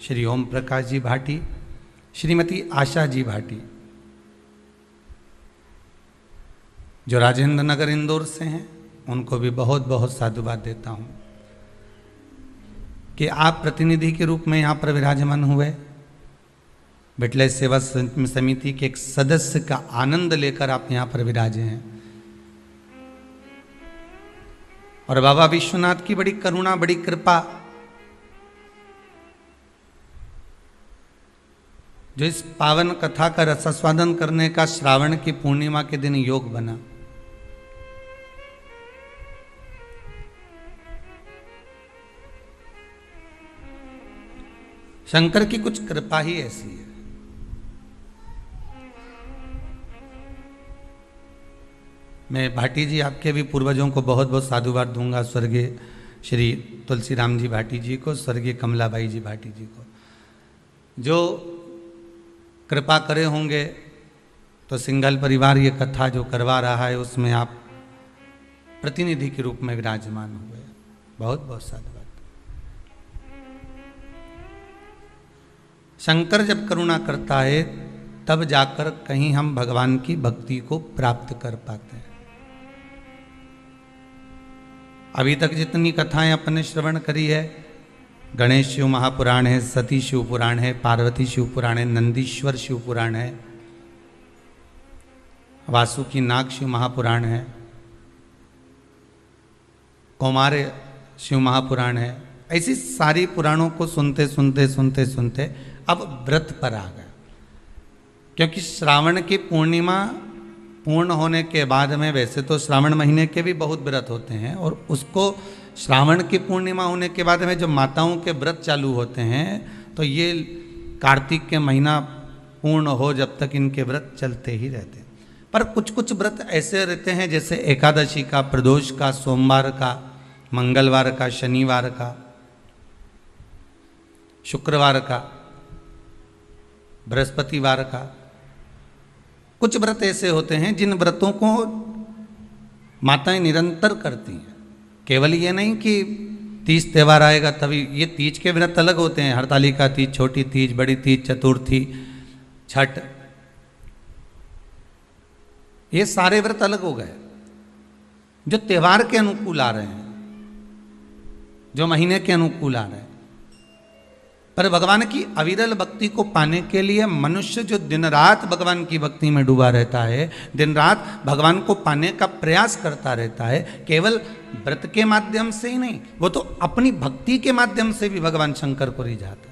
श्री ओम प्रकाश जी भाटी, श्रीमती आशा जी भाटी, जो राजेंद्र नगर इंदौर से हैं, उनको भी बहुत बहुत साधुवाद देता हूँ कि आप प्रतिनिधि के रूप में यहाँ पर विराजमान हुए। बिटले सेवा समिति के एक सदस्य का आनंद लेकर आप यहाँ पर विराजे हैं। और बाबा विश्वनाथ की बड़ी करुणा, बड़ी कृपा, जो इस पावन कथा का रसास्वादन करने का श्रावण की पूर्णिमा के दिन योग बना। शंकर की कुछ कृपा ही ऐसी है। मैं भाटी जी आपके भी पूर्वजों को बहुत बहुत साधुवाद दूंगा, स्वर्गीय श्री तुलसीराम जी भाटी जी को, स्वर्गीय कमलाबाई जी भाटी जी को, जो कृपा करे होंगे तो सिंघल परिवार ये कथा जो करवा रहा है उसमें आप प्रतिनिधि के रूप में विराजमान हुए। बहुत बहुत साधुवाद। शंकर जब करुणा करता है तब जाकर कहीं हम भगवान की भक्ति को प्राप्त कर पाते हैं। अभी तक जितनी कथाएं अपने श्रवण करी है, गणेश शिव महापुराण है, सती शिव पुराण है, पार्वती शिव पुराण है, नंदीश्वर शिव पुराण है, वासुकी नाग शिव महापुराण है, कौमार्य शिव महापुराण है। ऐसी सारी पुराणों को सुनते सुनते सुनते सुनते अब व्रत पर आ गए, क्योंकि श्रावण की पूर्णिमा पूर्ण होने के बाद में, वैसे तो श्रावण महीने के भी बहुत व्रत होते हैं, और उसको श्रावण की पूर्णिमा होने के बाद में जब माताओं के व्रत चालू होते हैं तो ये कार्तिक के महीना पूर्ण हो जब तक इनके व्रत चलते ही रहते हैं। पर कुछ कुछ व्रत ऐसे रहते हैं जैसे एकादशी का, प्रदोष का, सोमवार का, मंगलवार का, शनिवार का, शुक्रवार का, बृहस्पतिवार का। कुछ व्रत ऐसे होते हैं जिन व्रतों को माताएं निरंतर करती हैं। केवल ये नहीं कि तीज त्यौहार आएगा तभी, ये तीज के व्रत अलग होते हैं, हरतालिका तीज, छोटी तीज, बड़ी तीज, चतुर्थी, छठ, ये सारे व्रत अलग हो गए जो त्यौहार के अनुकूल आ रहे हैं, जो महीने के अनुकूल आ रहे हैं। पर भगवान की अविरल भक्ति को पाने के लिए मनुष्य जो दिन रात भगवान की भक्ति में डूबा रहता है, दिन रात भगवान को पाने का प्रयास करता रहता है, केवल व्रत के माध्यम से ही नहीं, वो तो अपनी भक्ति के माध्यम से भी भगवान शंकर को रिझाता है।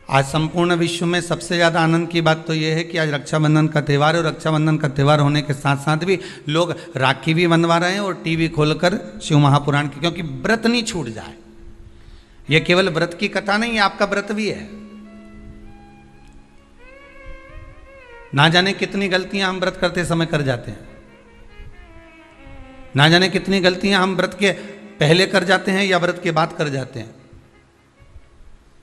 आज संपूर्ण विश्व में सबसे ज़्यादा आनंद की बात तो यह है कि आज रक्षाबंधन का त्यौहार है, और रक्षाबंधन का त्यौहार होने के साथ साथ भी लोग राखी भी बनवा रहे हैं और टीवी खोलकर शिव महापुराण की, क्योंकि व्रत नहीं छूट जाए। यह केवल व्रत की कथा नहीं है, आपका व्रत भी है। ना जाने कितनी गलतियां हम व्रत करते समय कर जाते हैं, ना जाने कितनी गलतियां हम व्रत के पहले कर जाते हैं या व्रत के बाद कर जाते हैं।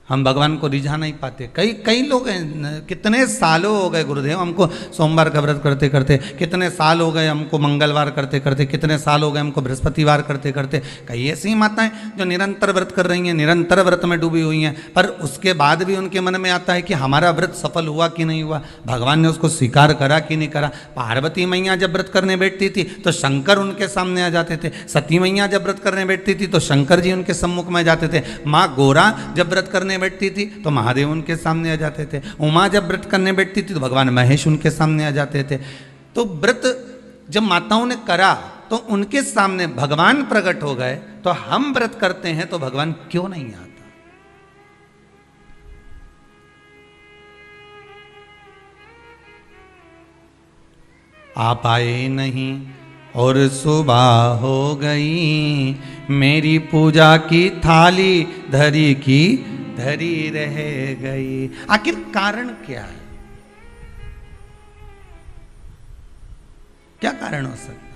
हम भगवान को रिझा नहीं पाते। कई लोग हैं, कितने सालों हो गए गुरुदेव हमको सोमवार का व्रत करते करते, कितने साल हो गए हमको मंगलवार करते करते, कितने साल हो गए हमको बृहस्पतिवार करते करते। कई ऐसी माताएं जो निरंतर व्रत कर रही हैं, निरंतर व्रत में डूबी हुई हैं, पर उसके बाद भी उनके मन में आता है कि हमारा व्रत सफल हुआ कि नहीं हुआ, भगवान ने उसको स्वीकार करा कि नहीं करा। पार्वती मैया जब व्रत करने बैठती थी तो शंकर उनके सामने आ जाते थे, सती मैया जब व्रत करने बैठती थी तो शंकर जी उनके सम्मुख में जाते थे, माँ गोरा जब व्रत करने बैठती थी तो महादेव उनके सामने आ जाते थे, उमा जब व्रत करने बैठती थी तो भगवान महेश उनके सामने आ जाते थे। तो व्रत जब माताओं ने करा तो उनके सामने भगवान प्रकट हो गए। तो हम व्रत करते हैं तो भगवान क्यों नहीं आता? आप आए नहीं और सुबह हो गई, मेरी पूजा की थाली धरी की धरी रह गई। आखिर कारण क्या है? क्या कारण हो सकता है?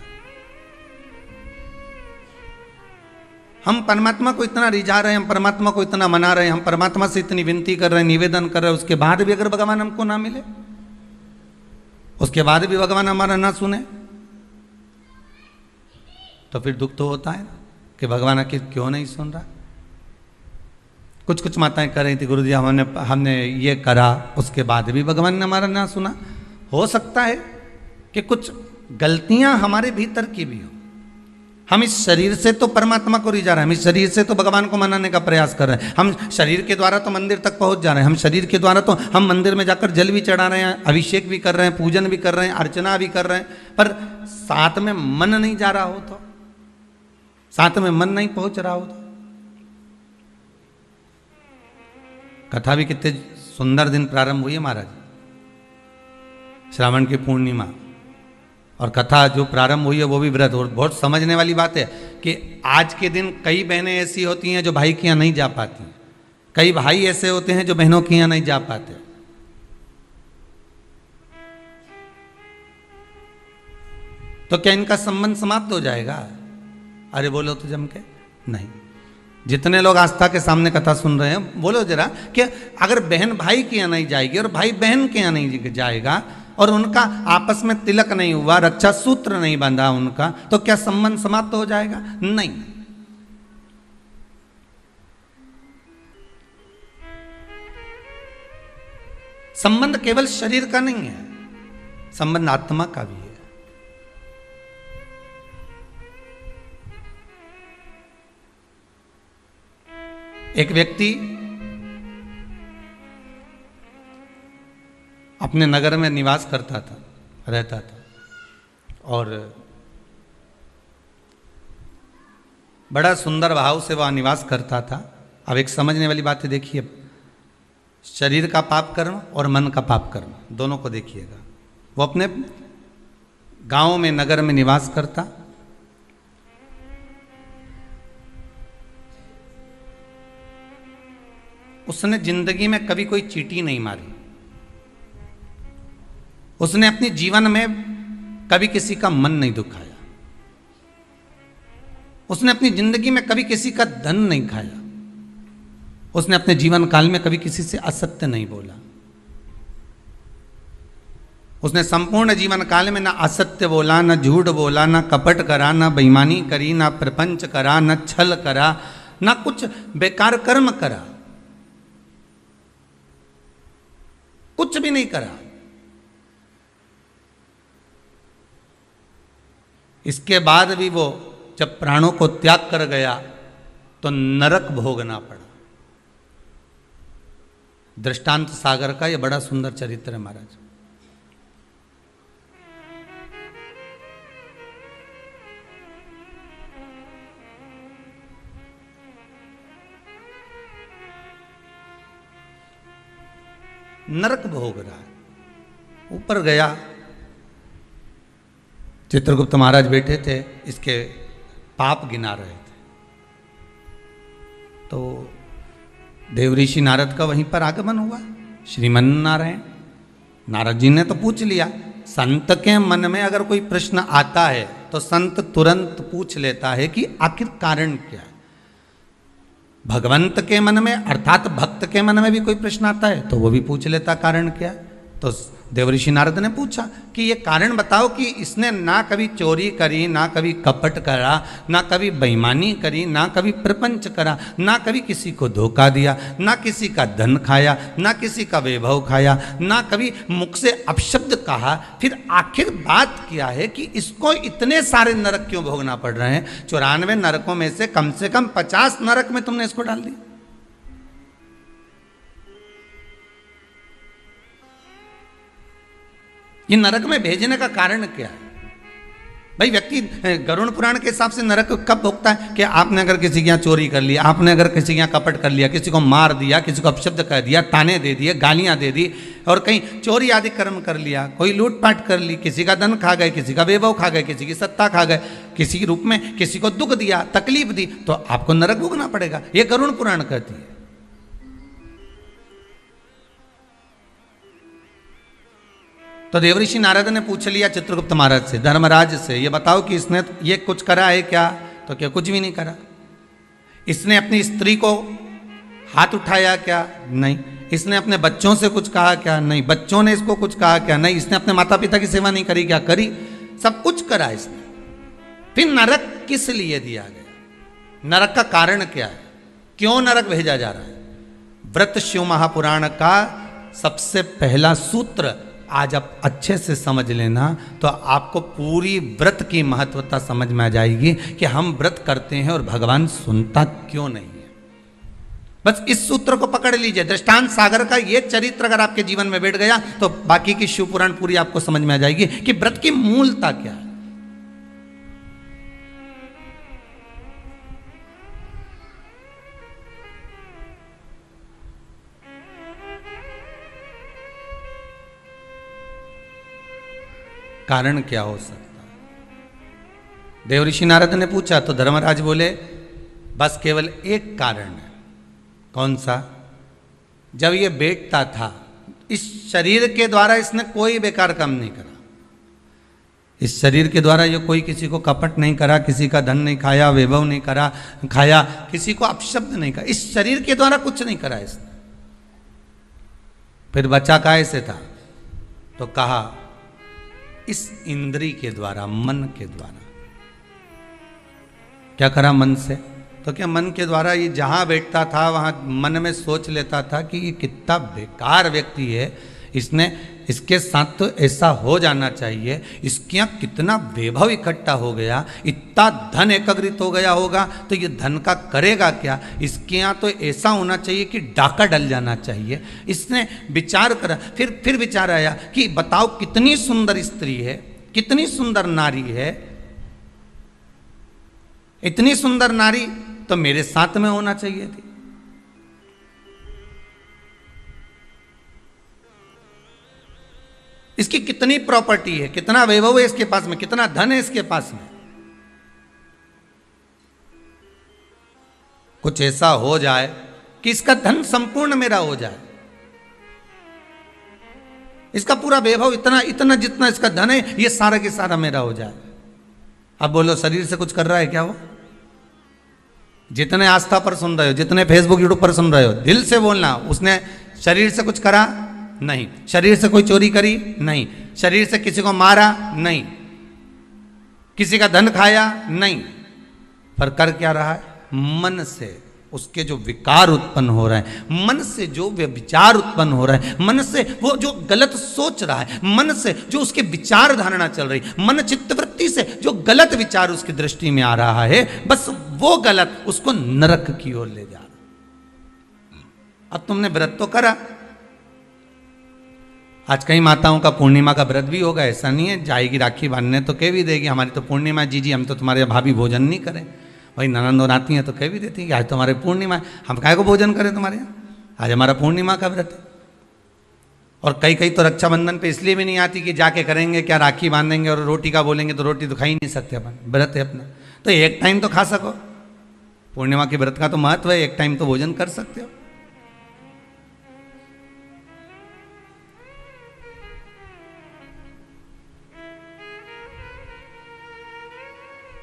हम परमात्मा को इतना रिझा रहे हैं, हम परमात्मा को इतना मना रहे हैं, हम परमात्मा से इतनी विनती कर रहे हैं, निवेदन कर रहे हैं, उसके बाद भी अगर भगवान हमको ना मिले, उसके बाद भी भगवान हमारा ना सुने, तो फिर दुख तो होता है ना कि भगवान आखिर क्यों नहीं सुन रहा। कुछ कुछ माताएं कर रही थी, गुरु जी हमने ये करा, उसके बाद भी भगवान ने हमारा ना सुना। हो सकता है कि कुछ गलतियां हमारे भीतर की भी हो। हम इस शरीर से तो परमात्मा को रिझा रहे हैं, हम इस शरीर से तो भगवान को मनाने का प्रयास कर रहे हैं, हम शरीर के द्वारा तो मंदिर तक पहुंच जा रहे हैं, हम शरीर के द्वारा तो हम मंदिर में जाकर जल भी चढ़ा रहे हैं, अभिषेक भी कर रहे हैं, पूजन भी कर रहे हैं, अर्चना भी कर रहे हैं, पर साथ में मन नहीं जा रहा हो तो, साथ में मन नहीं पहुंच रहा हो तो। कथा भी कितने सुंदर दिन प्रारंभ हुई है महाराज, श्रावण की पूर्णिमा, और कथा जो प्रारंभ हुई है वो भी व्रत। और बहुत समझने वाली बात है कि आज के दिन कई बहनें ऐसी होती हैं जो भाई के यहाँ नहीं जा पाती, कई भाई ऐसे होते हैं जो बहनों के यहाँ नहीं जा पाते। तो क्या इनका संबंध समाप्त हो जाएगा? अरे बोलो तो जम के नहीं। जितने लोग आस्था के सामने कथा सुन रहे हैं, बोलो जरा कि अगर बहन भाई के यहाँ नहीं जाएगी और भाई बहन के यहाँ नहीं जाएगा और उनका आपस में तिलक नहीं हुआ, रक्षा सूत्र नहीं बंधा उनका, तो क्या संबंध समाप्त हो जाएगा? नहीं। संबंध केवल शरीर का नहीं है, संबंध आत्मा का भी है। एक व्यक्ति अपने नगर में निवास करता था, रहता था, और बड़ा सुंदर भाव से वह निवास करता था। अब एक समझने वाली बात है, देखिए, शरीर का पाप कर्म और मन का पाप कर्म दोनों को देखिएगा। वो अपने गांव में, नगर में निवास करता, उसने जिंदगी में कभी कोई चींटी नहीं मारी, उसने अपने जीवन में कभी किसी का मन नहीं दुखाया, उसने अपनी जिंदगी में कभी किसी का धन नहीं खाया, उसने अपने जीवन काल में कभी किसी से असत्य नहीं बोला, उसने संपूर्ण जीवन काल में ना असत्य बोला, ना झूठ बोला, ना कपट करा, ना बेईमानी करी, ना प्रपंच करा, ना छल करा, ना कुछ बेकार कर्म करा, कुछ भी नहीं करा। इसके बाद भी वो जब प्राणों को त्याग कर गया तो नरक भोगना पड़ा। दृष्टांत सागर का यह बड़ा सुंदर चरित्र है महाराज। नरक भोग रहा है। ऊपर गया, चित्रगुप्त महाराज बैठे थे, इसके पाप गिना रहे थे, तो देवऋषि नारद का वहीं पर आगमन हुआ। श्रीमन नारायण, नारद जी ने तो पूछ लिया। संत के मन में अगर कोई प्रश्न आता है तो संत तुरंत पूछ लेता है कि आखिर कारण क्या है। भगवंत के मन में अर्थात भक्त के मन में भी कोई प्रश्न आता है तो वो भी पूछ लेता कारण क्या है। तो देवऋषि नारद ने पूछा कि ये कारण बताओ कि इसने ना कभी चोरी करी, ना कभी कपट करा, ना कभी बेईमानी करी, ना कभी प्रपंच करा, ना कभी किसी को धोखा दिया, ना किसी का धन खाया, ना किसी का वैभव खाया, ना कभी मुख से अपशब्द कहा, फिर आखिर बात क्या है कि इसको इतने सारे नरक क्यों भोगना पड़ रहे हैं? 94 नरकों में से कम 50 नरक में तुमने इसको डाल दिया। ये नरक में भेजने का कारण क्या है? भाई व्यक्ति गरुड़ पुराण के हिसाब से नरक कब भोगता है कि आपने अगर किसी के यहाँ चोरी कर लिया, आपने अगर किसी के यहाँ कपट कर लिया, किसी को मार दिया, किसी को अपशब्द कह दिया, ताने दे दिए, गालियां दे दी, और कहीं चोरी आदि कर्म कर लिया, कोई लूटपाट कर ली, किसी का धन खा गए, किसी का वैभव खा गए, किसी की सत्ता खा गए, किसी के रूप में किसी को दुख दिया, तकलीफ दी, तो आपको नरक भोगना पड़ेगा। ये गरुड़ पुराण कहती है। तो देवऋषि नारद ने पूछ लिया चित्रगुप्त महाराज से, धर्मराज से, ये बताओ कि इसने ये कुछ करा है क्या? तो क्या कुछ भी नहीं करा। इसने अपनी स्त्री को हाथ उठाया क्या? नहीं। इसने अपने बच्चों से कुछ कहा क्या? नहीं। बच्चों ने इसको कुछ कहा क्या? नहीं। इसने अपने माता पिता की सेवा नहीं करी क्या? करी। सब कुछ करा इसने। फिर नरक किस लिए दिया गया, नरक का कारण क्या है, क्यों नरक भेजा जा रहा है। व्रत शिव महापुराण का सबसे पहला सूत्र आज आप अच्छे से समझ लेना तो आपको पूरी व्रत की महत्वता समझ में आ जाएगी कि हम व्रत करते हैं और भगवान सुनता क्यों नहीं है। बस इस सूत्र को पकड़ लीजिए। दृष्टांत सागर का ये चरित्र अगर आपके जीवन में बैठ गया तो बाकी की शिव पुराण पूरी आपको समझ में आ जाएगी कि व्रत की मूलता क्या है। कारण क्या हो सकता है। देव ऋषि नारद ने पूछा तो धर्मराज बोले बस केवल एक कारण है। कौन सा? जब ये बैठता था इस शरीर के द्वारा इसने कोई बेकार काम नहीं करा। इस शरीर के द्वारा ये कोई किसी को कपट नहीं करा, किसी का धन नहीं खाया, वैभव नहीं करा खाया, किसी को अपशब्द नहीं कहा। इस शरीर के द्वारा कुछ नहीं करा इसने। फिर बचा कैसे था? तो कहा इस इंद्री के द्वारा, मन के द्वारा। क्या करा मन से? तो क्या मन के द्वारा ये जहां बैठता था वहां मन में सोच लेता था कि ये कितना बेकार व्यक्ति है, इसने इसके साथ तो ऐसा हो जाना चाहिए, इसके यहाँ कितना वैभव इकट्ठा हो गया, इतना धन एकत्रित हो गया होगा तो ये धन का करेगा क्या, इसके यहाँ तो ऐसा होना चाहिए कि डाका डल जाना चाहिए। इसने विचार करा, फिर विचार आया कि बताओ कितनी सुंदर स्त्री है, कितनी सुंदर नारी है, इतनी सुंदर नारी तो मेरे साथ में होना चाहिए थी। इसकी कितनी प्रॉपर्टी है, कितना वैभव है इसके पास में, कितना धन है इसके पास में। कुछ ऐसा हो जाए कि इसका धन संपूर्ण मेरा हो जाए, इसका पूरा वैभव इतना इतना जितना इसका धन है ये सारा के सारा मेरा हो जाए। अब बोलो शरीर से कुछ कर रहा है क्या वो? जितने आस्था पर सुन रहे हो, जितने फेसबुक यूट्यूब पर सुन रहे हो, दिल से बोलना, उसने शरीर से कुछ करा? नहीं। शरीर से कोई चोरी करी? नहीं। शरीर से किसी को मारा? नहीं। किसी का धन खाया? नहीं। पर कर क्या रहा है? मन से उसके जो विकार उत्पन्न हो रहे हैं, मन से जो विचार उत्पन्न हो रहा है, मन से वो जो गलत सोच रहा है, मन से जो उसके विचार धारणा चल रही, मन चित्तवृत्ति से जो गलत विचार उसकी दृष्टि में आ रहा है, बस वो गलत उसको नरक की ओर ले जा रहा। अब तुमने व्रत तो करा, आज कई माताओं का पूर्णिमा का व्रत भी होगा, ऐसा नहीं है, जाएगी राखी बांधने तो कह भी देगी हमारी तो पूर्णिमा जीजी, हम तो तुम्हारे भाभी भोजन नहीं करें। वही ननंद और आती हैं तो कह भी देती हैं कि आज तुम्हारे पूर्णिमा है, हम काहे को भोजन करें तुम्हारे यहाँ, आज हमारा पूर्णिमा का व्रत है। और कई तो रक्षाबंधन पे इसलिए भी नहीं आती कि जाके करेंगे क्या, राखी बांधेंगे और रोटी का बोलेंगे तो रोटी तो खा ही नहीं सकते अपन, व्रत है अपना, तो एक टाइम तो खा सको। पूर्णिमा के व्रत का तो महत्व है, एक टाइम तो भोजन कर सकते हो।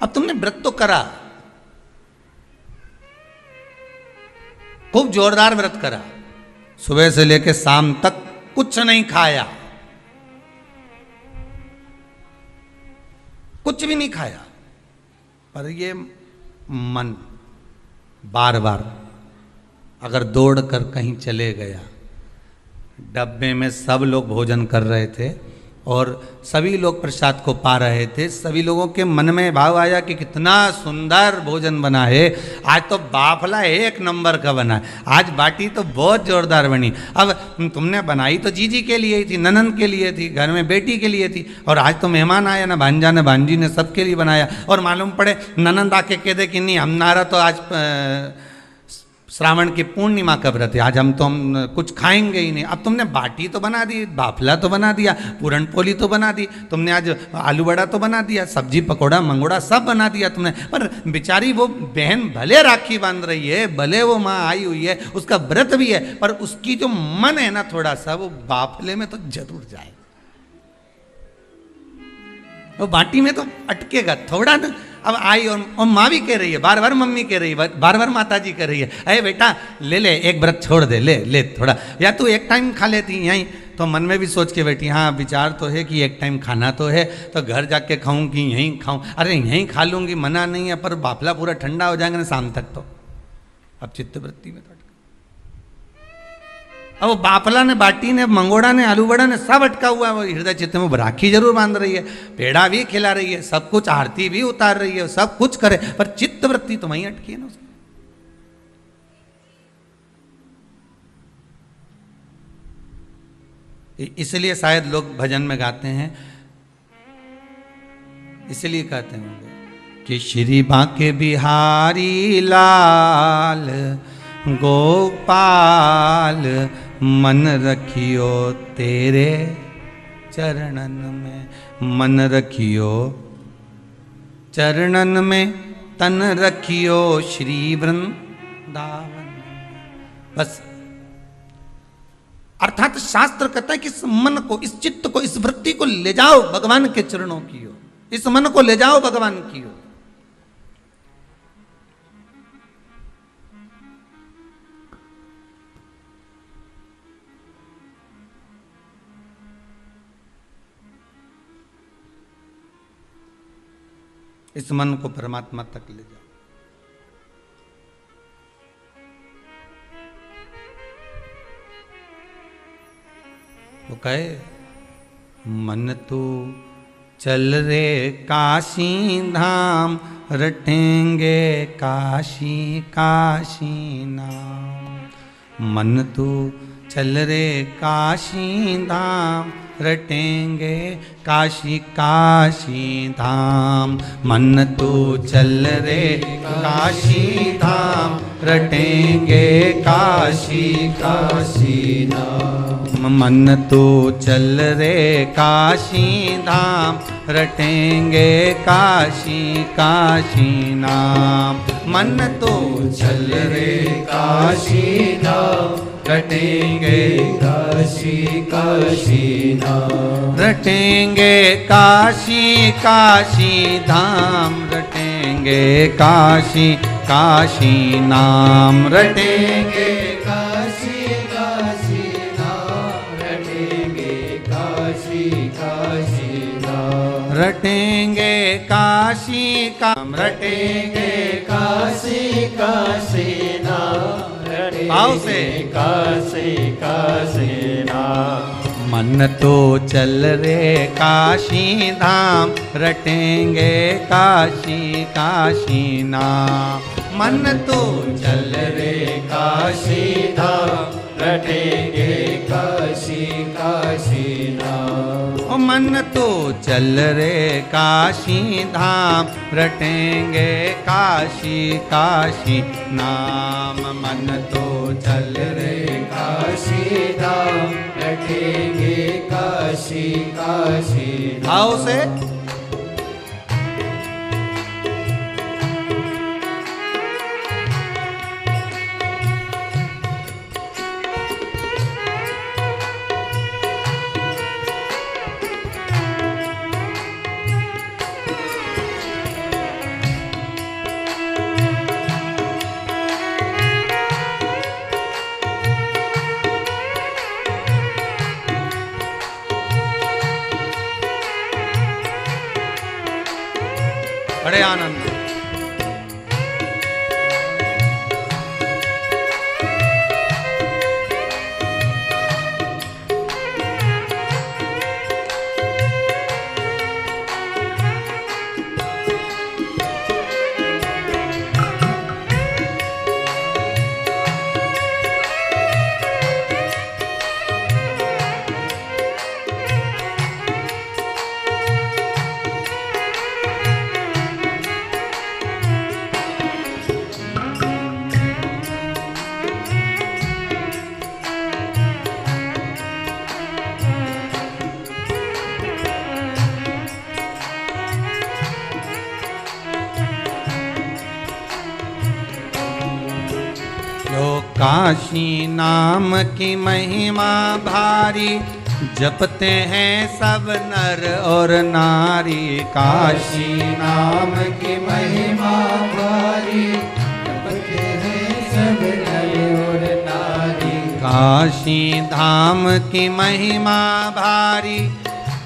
अब तुमने व्रत तो करा, खूब जोरदार व्रत करा, सुबह से लेकर शाम तक कुछ नहीं खाया, कुछ भी नहीं खाया, पर ये मन बार बार अगर दौड़ कर कहीं चले गया, डब्बे में सब लोग भोजन कर रहे थे और सभी लोग प्रसाद को पा रहे थे, सभी लोगों के मन में भाव आया कि कितना सुंदर भोजन बना है, आज तो बाफला एक नंबर का बना है, आज बाटी तो बहुत जोरदार बनी। अब तुमने बनाई तो जीजी के लिए थी, ननंद के लिए थी, घर में बेटी के लिए थी, और आज तो मेहमान आया ना, भांजा ने भांजी ने सबके लिए बनाया, और मालूम पड़े ननंद आके कह दे कि नहीं हमारा तो आज श्रावण की पूर्णिमा का व्रत है, आज हम कुछ खाएंगे ही नहीं। अब तुमने बाटी तो बना दी, बाफला तो बना दिया, पूरन पोली तो बना दी, तुमने आज आलू बड़ा तो बना दिया, सब्जी पकौड़ा मंगोड़ा सब बना दिया तुमने, पर बेचारी वो बहन भले राखी बांध रही है, भले वो माँ आई हुई है, उसका व्रत भी है, पर उसकी जो मन है ना थोड़ा सा वो बाफले में तो जरूर जाए, वो बाटी में तो अटकेगा थोड़ा ना। अब आई और माँ भी कह रही है, बार बार मम्मी कह रही है, बार बार माता जी कह रही है, अरे बेटा ले ले एक व्रत छोड़ दे, ले ले थोड़ा, या तू एक टाइम खा लेती यहीं तो मन में भी सोच के बैठी, हाँ विचार तो है कि एक टाइम खाना तो है, तो घर जाके खाऊं कि यहीं खाऊं। अरे यहीं खा लूंगी, मना नहीं है, पर बाफला पूरा ठंडा हो जाएगा ना शाम तक। तो अब चित्तवृत्ति में अब वो बापला ने, बाटी ने, मंगोड़ा ने, आलू बड़ा ने सब अटका हुआ है। वो हृदय चित्त में राखी जरूर बांध रही है, पेड़ा भी खिला रही है, सब कुछ आरती भी उतार रही है, सब कुछ करे, पर चित्त वृत्ति तो वहीं अटकी है ना उसकी। इसलिए शायद लोग भजन में गाते हैं, इसलिए कहते होंगे कि श्री बांके बिहारी लाल गोपाल मन रखियो तेरे चरणन में, मन रखियो चरणन में, तन रखियो श्री वृंदावन। बस अर्थात शास्त्र कहता है कि इस मन को, इस चित्त को, इस वृत्ति को ले जाओ भगवान के चरणों की ओर, इस मन को ले जाओ भगवान की ओर। इस मन को परमात्मा तक ले जाओ। वो कहे मन तू चल रे काशी धाम, रटेंगे काशी काशी नाम। मन तू चल रे काशी धाम, रटेंगे काशी काशी धाम। मन तू चल रे काशी धाम, रटेंगे काशी काशी नाम। मन तू चल रे काशी धाम, रटेंगे काशी काशी नाम। मन तू चल रे काशी धाम, रटेंगे काशी काशी नाम। रटेंगे काशी काशी धाम, रटेंगे काशी काशी नाम। रटेंगे काशी काशी नाम, रटेंगे काशी काशी नाम। रटेंगे काशी काम, रटेंगे काशी काशी नाम। भाव से काशी काशी नाम। मन तो चल रे काशी धाम, रटेंगे काशी काशी नाम। मन तो चल रे काशी धाम, रटेंगे काशी काशी नाम। मन तो चल रे काशी धाम, रटेंगे काशी काशी नाम। मन तो चल रे काशी धाम, रटेंगे काशी काशी नाम। भाव से बड़े आनंद। काशी नाम की महिमा भारी, जपते हैं सब नर और नारी। काशी नाम की महिमा भारी, जपते हैं सब नर और नारी। काशी धाम की महिमा भारी,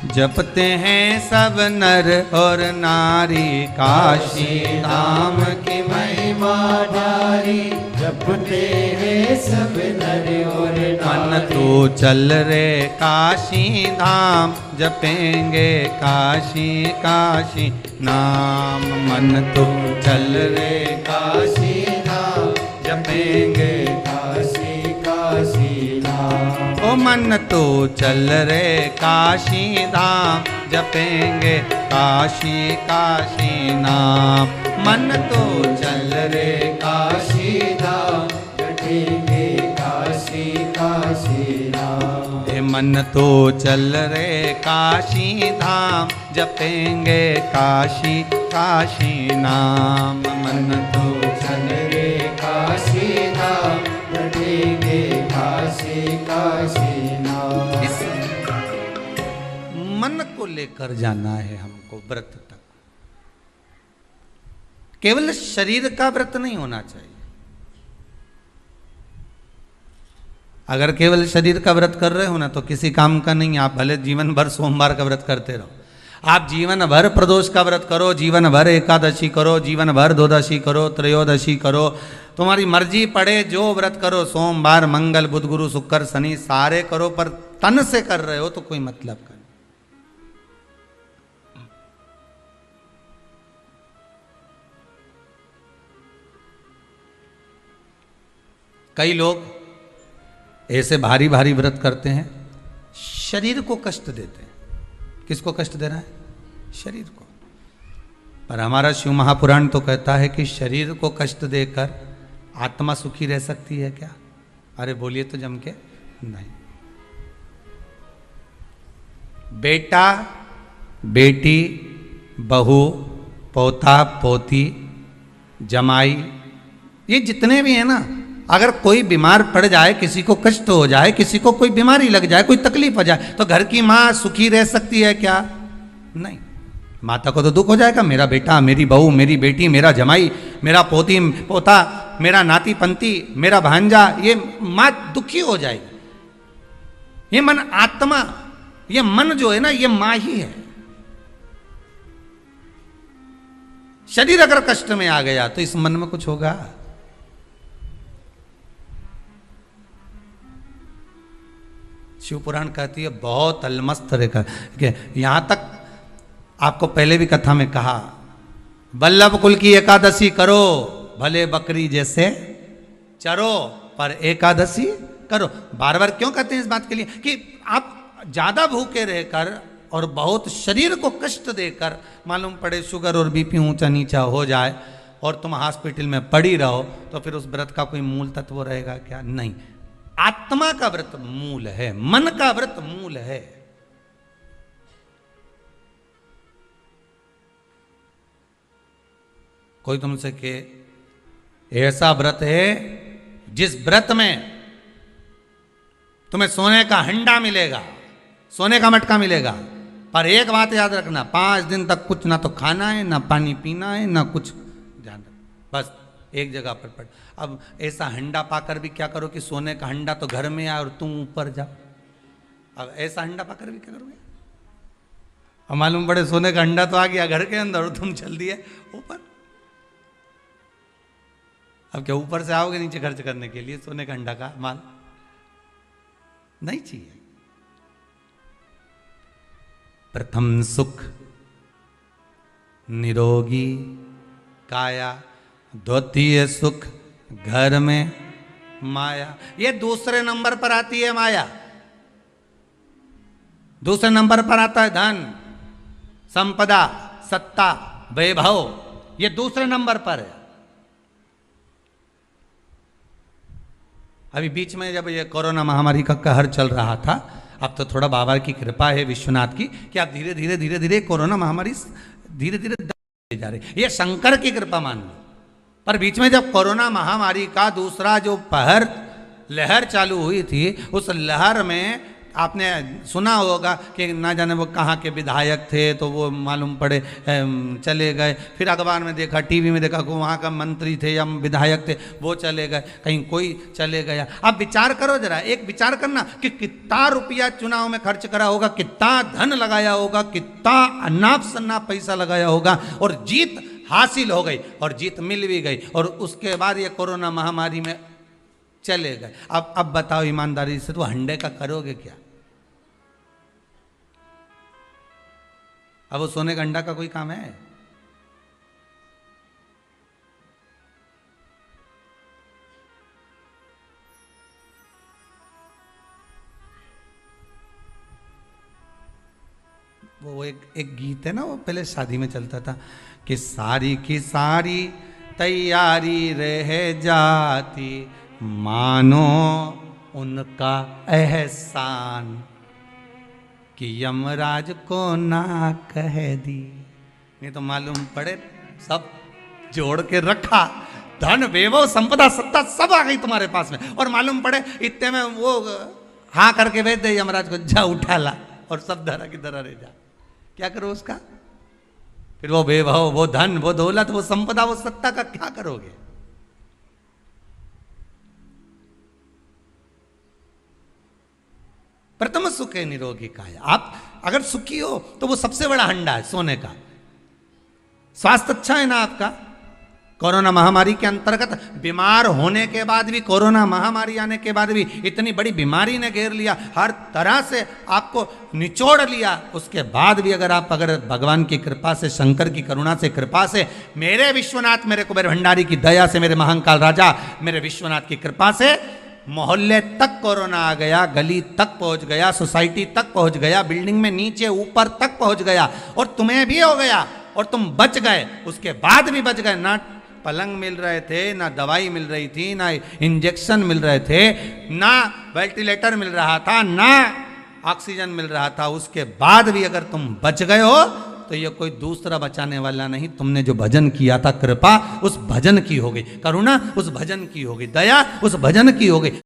जपते हैं सब नर और नारी। काशी धाम की महिमा भारी, जपते हैं सब नर और मन नारी। तो चल रे काशी धाम, जपेंगे काशी काशी नाम। मन तो चल रे काशी धाम, जपेंगे काशी काशी नाम। ओ मन तो चल रे काशी धाम, जपेंगे काशी काशी नाम। मन तो चल रे काशी धाम, जपेंगे काशी काशी नाम। ए मन तो चल रे काशी धाम, जपेंगे काशी काशी नाम। मन तो चल रे काशी धाम, जपेंगे काशी काशी नाम। इस मन को लेकर जाना है हमको व्रत तक। केवल शरीर का व्रत नहीं होना चाहिए। अगर केवल शरीर का व्रत कर रहे हो ना तो किसी काम का नहीं। आप भले जीवन भर सोमवार का व्रत करते रहो, आप जीवन भर प्रदोष का व्रत करो, जीवन भर एकादशी करो, जीवन भर द्वादशी करो, त्रयोदशी करो, तुम्हारी मर्जी पड़े जो व्रत करो। सोमवार मंगल बुध गुरु शुक्र शनि सारे करो, पर तन से कर रहे हो तो कोई मतलब का नहीं। कई लोग ऐसे भारी भारी व्रत करते हैं, शरीर को कष्ट देते हैं। किसको कष्ट दे रहा है? शरीर को। पर हमारा शिव महापुराण तो कहता है कि शरीर को कष्ट देकर आत्मा सुखी रह सकती है क्या? अरे बोलिए तो जम के नहीं। बेटा बेटी बहू पोता पोती जमाई, ये जितने भी हैं ना, अगर कोई बीमार पड़ जाए, किसी को कष्ट हो जाए, किसी को कोई बीमारी लग जाए, कोई तकलीफ हो जाए, तो घर की माँ सुखी रह सकती है क्या? नहीं। माता को तो दुख हो जाएगा, मेरा बेटा, मेरी बहू, मेरी बेटी, मेरा जमाई, मेरा पोती पोता, मेरा नाती पंती, मेरा भांजा, ये माँ दुखी हो जाएगी। ये मन आत्मा, ये मन जो है ना, ये माँ ही है। शरीर अगर कष्ट में आ गया तो इस मन में कुछ होगा? शिव पुराण कहती है बहुत अलमस्त रेखा कि यहां तक आपको पहले भी कथा में कहा, वल्लभ कुल की एकादशी करो, भले बकरी जैसे चरो, पर एकादशी करो। बार बार क्यों कहते हैं इस बात के लिए कि आप ज्यादा भूखे रहकर और बहुत शरीर को कष्ट देकर, मालूम पड़े शुगर और बीपी ऊंचा नीचा हो जाए और तुम हॉस्पिटल में पड़ी रहो, तो फिर उस व्रत का कोई मूल तत्व रहेगा क्या? नहीं। आत्मा का व्रत मूल है, मन का व्रत मूल है। कोई तुमसे के ऐसा व्रत है जिस व्रत में तुम्हें सोने का हंडा मिलेगा, सोने का मटका मिलेगा, पर एक बात याद रखना, 5 दिन तक कुछ ना तो खाना है, ना पानी पीना है, ना कुछ ध्यान, बस एक जगह पर पड़। अब ऐसा हंडा पाकर भी क्या करो कि सोने का हंडा तो घर में आए और तुम ऊपर जाओ। अब ऐसा हंडा पाकर भी क्या करोगे? अब मालूम पड़े सोने का हंडा तो आ गया घर के अंदर और तुम चल दिए ऊपर। अब क्या ऊपर से आओगे नीचे खर्च करने के लिए सोने का हंडा का माल? नहीं चाहिए। प्रथम सुख निरोगी काया, द्वितीय सुख घर में माया। ये दूसरे नंबर पर आती है माया। दूसरे नंबर पर आता है धन, संपदा, सत्ता, वैभव, ये दूसरे नंबर पर है। अभी बीच में जब ये कोरोना महामारी का कहर चल रहा था, अब तो थोड़ा बाबा की कृपा है विश्वनाथ की कि आप धीरे धीरे धीरे धीरे कोरोना महामारी धीरे धीरे जा रही। ये शंकर की कृपा मान लो। पर बीच में जब कोरोना महामारी का दूसरा जो लहर चालू हुई थी, उस लहर में आपने सुना होगा कि ना जाने वो कहाँ के विधायक थे, तो वो मालूम पड़े चले गए, फिर अखबार में देखा, टीवी में देखा कि वहाँ का मंत्री थे या विधायक थे, वो चले गए, कहीं कोई चले गया। अब विचार करो जरा, एक विचार करना कि कितना रुपया चुनाव में खर्च करा होगा, कितना धन लगाया होगा, कितना अनाप शनाप पैसा लगाया होगा, और जीत हासिल हो गई, और जीत मिल भी गई, और उसके बाद ये कोरोना महामारी में चले गए। अब बताओ ईमानदारी से, तो हंडे का करोगे क्या? अब वो सोने का अंडा का कोई काम है? वो एक गीत है ना, वो पहले शादी में चलता था कि सारी की सारी तैयारी रह जाती, मानो उनका एहसान कि यमराज को ना कह दी। नहीं तो मालूम पड़े सब जोड़ के रखा, धन वैभव संपदा सत्ता सब आ गई तुम्हारे पास में, और मालूम पड़े इतने में वो हाँ करके भेज दे यमराज को, जा उठा ला, और सब धरा की धरा रह जा। क्या करो उसका? फिर वो वैभव, वो धन, वो दौलत, वो संपदा, वो सत्ता का क्या करोगे? प्रथम सुखे निरोगी काया। आप अगर सुखी हो तो वो सबसे बड़ा हंडा है सोने का। स्वास्थ्य अच्छा है ना आपका? कोरोना महामारी के अंतर्गत बीमार होने के बाद भी, कोरोना महामारी आने के बाद भी, इतनी बड़ी बीमारी ने घेर लिया, हर तरह से आपको निचोड़ लिया, उसके बाद भी अगर भगवान की कृपा से, शंकर की करुणा से, कृपा से, मेरे विश्वनाथ, मेरे कुबेर भंडारी की दया से, मेरे महाकाल राजा मेरे विश्वनाथ की कृपा से मोहल्ले तक कोरोना आ गया, गली तक पहुंच गया, सोसाइटी तक पहुंच गया, बिल्डिंग में नीचे ऊपर तक पहुंच गया, और तुम्हें भी हो गया और तुम बच गए, उसके बाद भी बच गए। ना पलंग मिल रहे थे, ना दवाई मिल रही थी, ना इंजेक्शन मिल रहे थे, ना वेंटिलेटर मिल रहा था, ना ऑक्सीजन मिल रहा था, उसके बाद भी अगर तुम बच गए हो तो ये कोई दूसरा बचाने वाला नहीं, तुमने जो भजन किया था, कृपा उस भजन की हो गई, करुणा उस भजन की हो गई, दया उस भजन की हो गई।